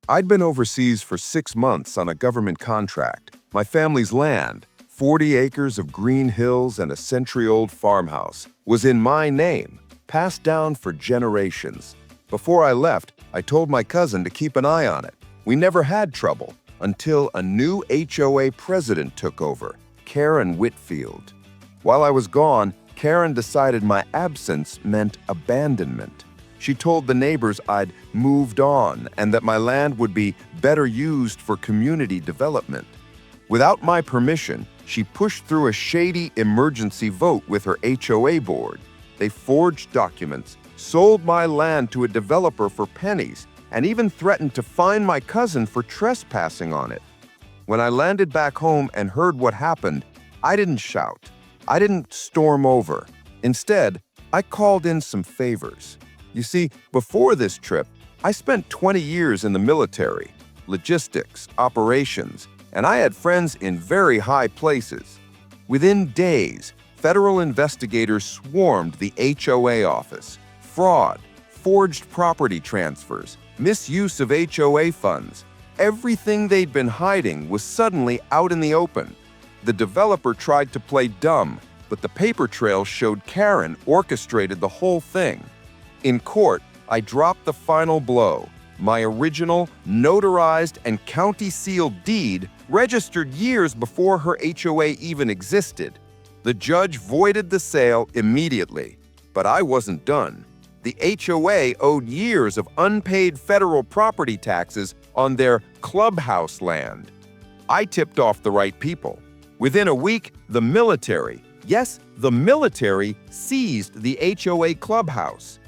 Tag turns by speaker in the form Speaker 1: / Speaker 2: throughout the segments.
Speaker 1: I'd been overseas for 6 months on a government contract. My family's land, 40 acres of green hills and a century-old farmhouse, was in my name, passed down for generations. Before I left, I told my cousin to keep an eye on it. We never had trouble until a new HOA president took over, Karen Whitfield. While I was gone, Karen decided my absence meant abandonment. She told the neighbors I'd moved on and that my land would be better used for community development. Without my permission, she pushed through a shady emergency vote with her HOA board. They forged documents, sold my land to a developer for pennies, and even threatened to fine my cousin for trespassing on it. When I landed back home and heard what happened, I didn't shout. I didn't storm over. Instead, I called in some favors. You see, before this trip, I spent 20 years in the military, logistics, operations, and I had friends in very high places. Within days, federal investigators swarmed the HOA office. Fraud, forged property transfers, misuse of HOA funds. Everything they'd been hiding was suddenly out in the open. The developer tried to play dumb, but the paper trail showed Karen orchestrated the whole thing. In court, I dropped the final blow. My original, notarized, and county-sealed deed registered years before her HOA even existed. The judge voided the sale immediately, but I wasn't done. The HOA owed years of unpaid federal property taxes on their clubhouse land. I tipped off the right people. Within a week, the military, yes, the military, seized the HOA clubhouse.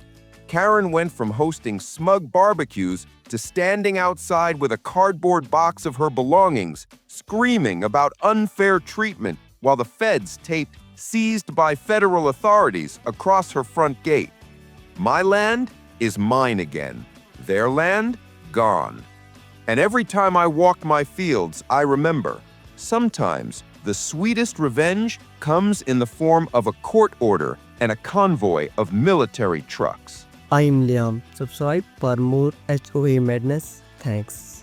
Speaker 1: Karen went from hosting smug barbecues to standing outside with a cardboard box of her belongings, screaming about unfair treatment while the feds taped "seized by federal authorities" across her front gate. My land is mine again. Their land, gone. And every time I walk my fields, I remember, sometimes the sweetest revenge comes in the form of a court order and a convoy of military trucks.
Speaker 2: I'm Liam. Subscribe for more HOA madness. Thanks.